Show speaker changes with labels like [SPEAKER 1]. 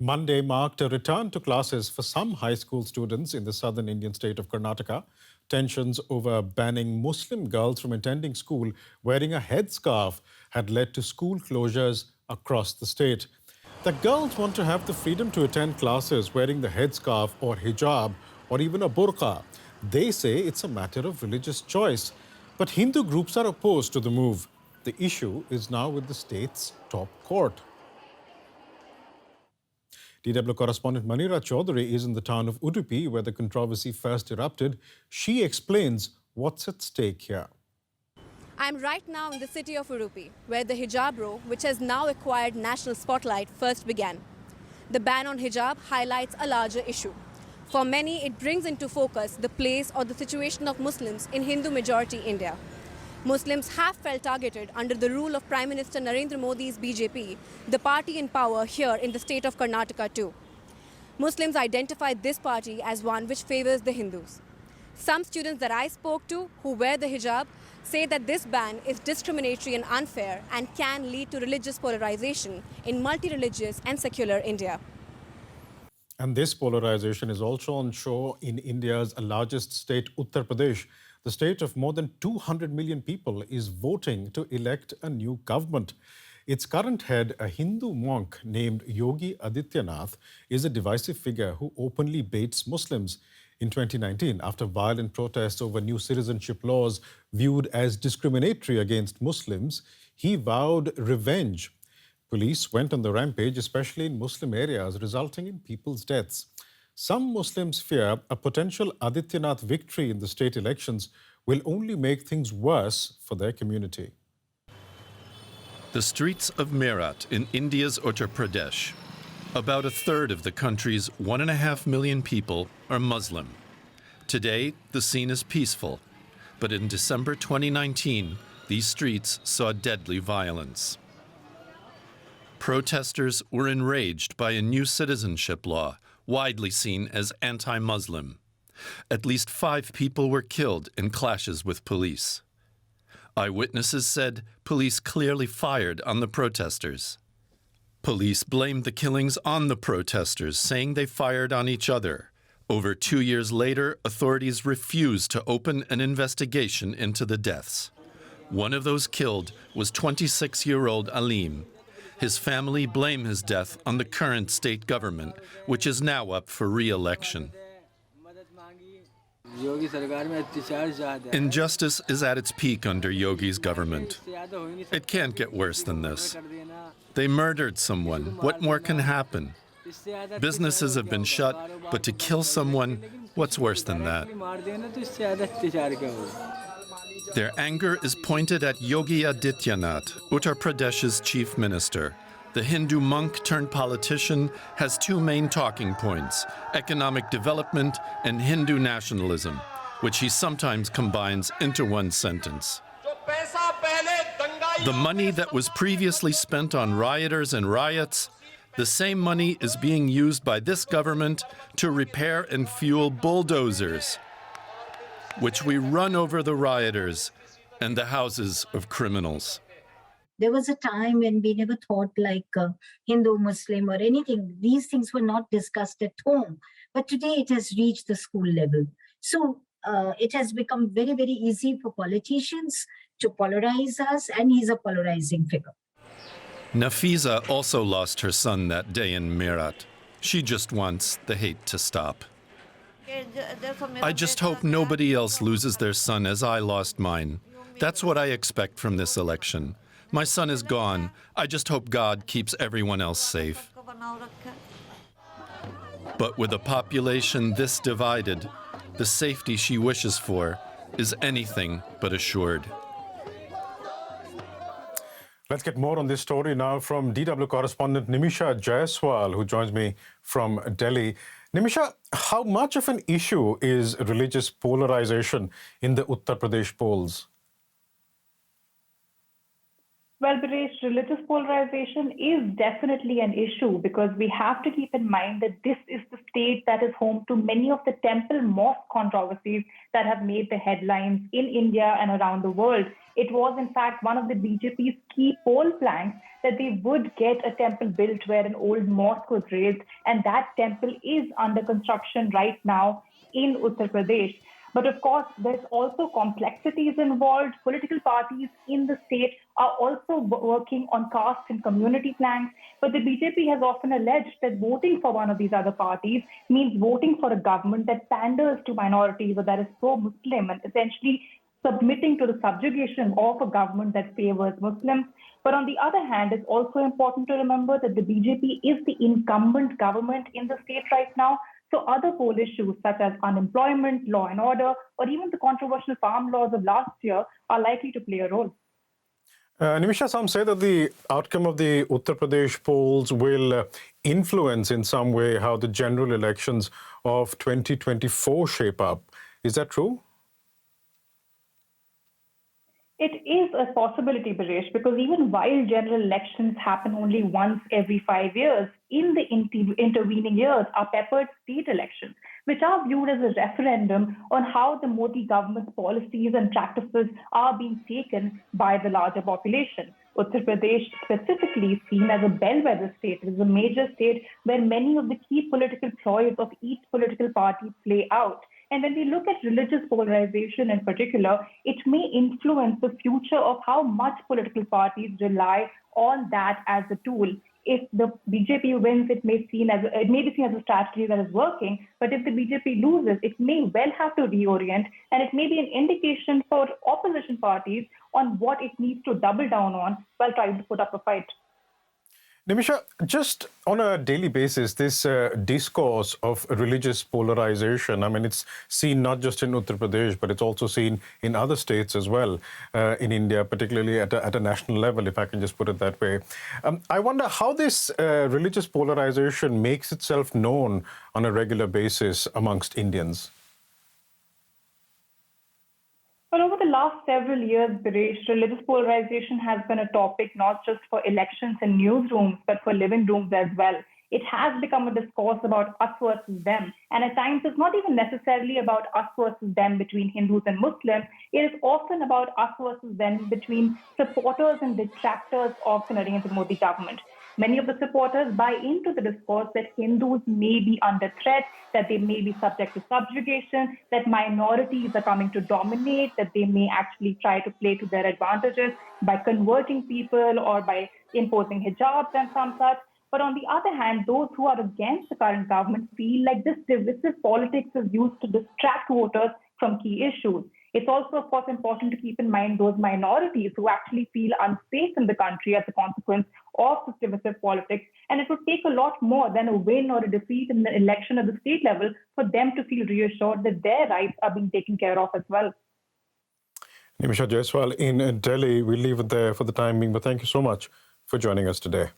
[SPEAKER 1] Monday marked a return to classes for some high school students in the southern Indian state of Karnataka. Tensions over banning Muslim girls from attending school wearing a headscarf had led to school closures across the state. The girls want to have the freedom to attend classes wearing the headscarf or hijab or even a burqa. They say it's a matter of religious choice. But Hindu groups are opposed to the move. The issue is now with the state's top court. DW correspondent Manira Chaudhary is in the town of Udupi, where the controversy first erupted. She explains what's at stake here.
[SPEAKER 2] I'm right now in the city of Udupi, where the hijab row, which has now acquired national spotlight, first began. The ban on hijab highlights a larger issue. For many, it brings into focus the place or the situation of Muslims in Hindu-majority India. Muslims have felt targeted under the rule of Prime Minister Narendra Modi's BJP, the party in power here in the state of Karnataka too. Muslims identify this party as one which favors the Hindus. Some students that I spoke to who wear the hijab say that this ban is discriminatory and unfair and can lead to religious polarization in multi-religious and secular India.
[SPEAKER 1] And this polarization is also on show in India's largest state, Uttar Pradesh. The state of more than 200 million people is voting to elect a new government. Its current head, a Hindu monk named Yogi Adityanath, is a divisive figure who openly baits Muslims. In 2019, after violent protests over new citizenship laws viewed as discriminatory against Muslims, he vowed revenge. Police went on the rampage, especially in Muslim areas, resulting in people's deaths. Some Muslims fear a potential Adityanath victory in the state elections will only make things worse for their community.
[SPEAKER 3] The streets of Meerut in India's Uttar Pradesh. About a third of the country's 1.5 million people are Muslim. Today, the scene is peaceful, but in December 2019, these streets saw deadly violence. Protesters were enraged by a new citizenship law, widely seen as anti-Muslim. At least 5 people were killed in clashes with police. Eyewitnesses said police clearly fired on the protesters. Police blamed the killings on the protesters, saying they fired on each other. Over 2 years later, authorities refused to open an investigation into the deaths. One of those killed was 26-year-old Alim. His family blame his death on the current state government, which is now up for re-election. Injustice is at its peak under Yogi's government. It can't get worse than this. They murdered someone. What more can happen? Businesses have been shut, but to kill someone, what's worse than that? Their anger is pointed at Yogi Adityanath, Uttar Pradesh's chief minister. The Hindu monk turned politician has 2 main talking points: economic development and Hindu nationalism, which he sometimes combines into one sentence. The money that was previously spent on rioters and riots, the same money is being used by this government to repair and fuel bulldozers, which we run over the rioters and the houses of criminals.
[SPEAKER 4] There was a time when we never thought like Hindu, Muslim or anything. These things were not discussed at home. But today it has reached the school level. So it has become very, very easy for politicians to polarize us, and he's a polarizing figure.
[SPEAKER 3] Nafiza also lost her son that day in Meerut. She just wants the hate to stop. I just hope nobody else loses their son as I lost mine. That's what I expect from this election. My son is gone. I just hope God keeps everyone else safe. But with a population this divided, the safety she wishes for is anything but assured.
[SPEAKER 1] Let's get more on this story now from DW correspondent Nimisha Jaiswal, who joins me from Delhi. Nimisha, how much of an issue is religious polarization in the Uttar Pradesh polls?
[SPEAKER 5] Well, Paresh, religious polarization is definitely an issue because we have to keep in mind that this is the state that is home to many of the temple mosque controversies that have made the headlines in India and around the world. It was, in fact, one of the BJP's key poll planks that they would get a temple built where an old mosque was raised, and that temple is under construction right now in Uttar Pradesh. But of course, there's also complexities involved. Political parties in the state are also working on caste and community plans. But the BJP has often alleged that voting for one of these other parties means voting for a government that panders to minorities or that is pro-Muslim and essentially submitting to the subjugation of a government that favors Muslims. But on the other hand, it's also important to remember that the BJP is the incumbent government in the state right now. So other poll issues such as unemployment, law and order, or even the controversial farm laws of last year are likely to play a role.
[SPEAKER 1] Nimisha, some say that the outcome of the Uttar Pradesh polls will influence in some way how the general elections of 2024 shape up. Is that true?
[SPEAKER 5] It is a possibility, Baresh, because even while general elections happen only once every 5 years, in the intervening years are peppered state elections, which are viewed as a referendum on how the Modi government's policies and practices are being taken by the larger population. Uttar Pradesh specifically is seen as a bellwether state. It is a major state where many of the key political ploys of each political party play out. And when we look at religious polarization in particular, it may influence the future of how much political parties rely on that as a tool. If the BJP wins, it may be seen as a strategy that is working. But if the BJP loses, it may well have to reorient, and it may be an indication for opposition parties on what it needs to double down on while trying to put up a fight.
[SPEAKER 1] Nimisha, just on a daily basis, this discourse of religious polarization, I mean, it's seen not just in Uttar Pradesh, but it's also seen in other states as well in India, particularly at a national level, if I can just put it that way. I wonder how this religious polarization makes itself known on a regular basis amongst Indians.
[SPEAKER 5] Well, over the last several years, Baresh, religious polarization has been a topic not just for elections and newsrooms, but for living rooms as well. It has become a discourse about us versus them. And at times, it's not even necessarily about us versus them between Hindus and Muslims. It is often about us versus them between supporters and detractors of the Narendra Modi government. Many of the supporters buy into the discourse that Hindus may be under threat, that they may be subject to subjugation, that minorities are coming to dominate, that they may actually try to play to their advantages by converting people or by imposing hijabs and some such. But on the other hand, those who are against the current government feel like this divisive politics is used to distract voters from key issues. It's also, of course, important to keep in mind those minorities who actually feel unsafe in the country as a consequence of this divisive politics. And it would take a lot more than a win or a defeat in the election at the state level for them to feel reassured that their rights are being taken care of as well.
[SPEAKER 1] Nimisha Jaiswal in Delhi. We'll leave it there for the time being, but thank you so much for joining us today.